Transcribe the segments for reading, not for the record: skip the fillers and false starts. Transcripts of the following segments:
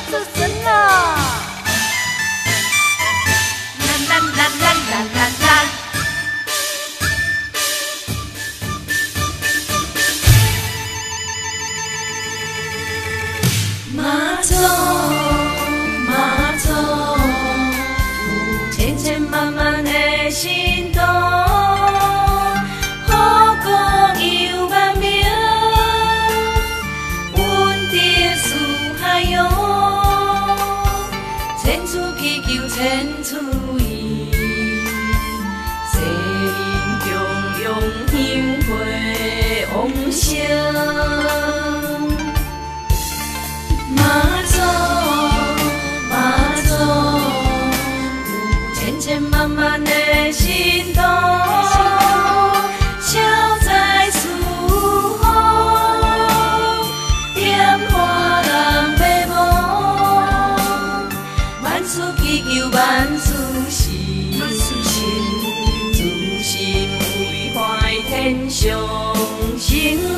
出神啊！啦啦啦啦啦啦啦！妈祖，妈祖，有千千万万的心动，好歌犹万名，稳定四海洋，千处祈求千处应，世人共用香花往生。妈祖，妈祖，有千千万万的心动，消灾除祸，点化人迷惘，万事祈求万事成，自心为怀天上生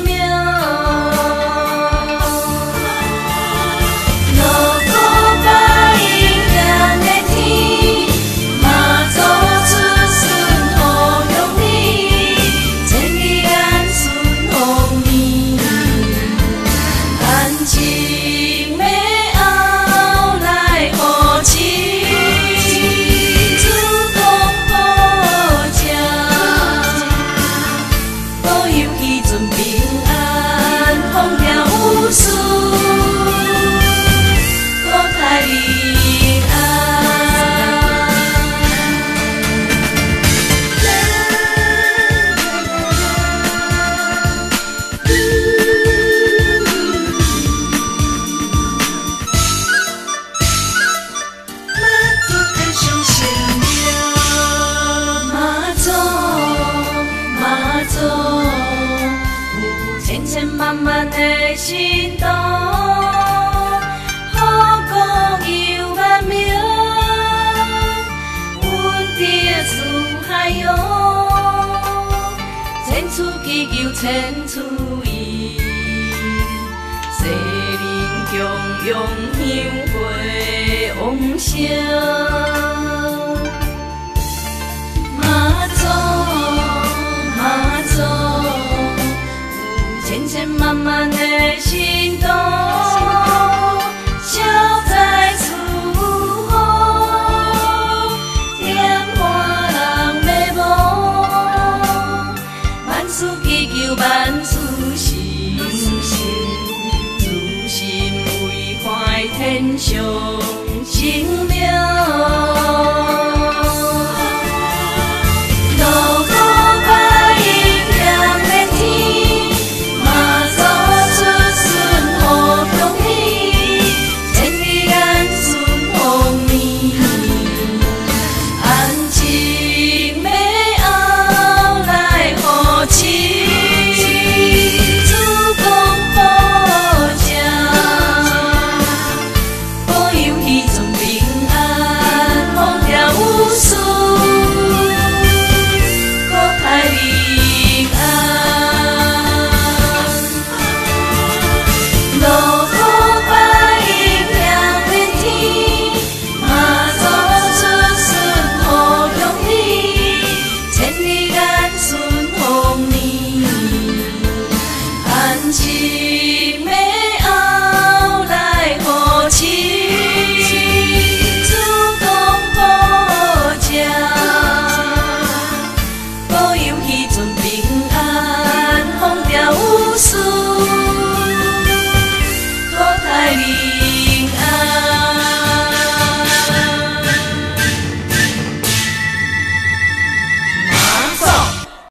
命。千千万万的心动，好歌犹万名，稳定四海洋，千处祈求千处应，世人共用香花往生。妈祖，妈祖。千千万万的心动，消灾除祸，点化人迷惘，万事祈求万事成，自心为怀天上生命。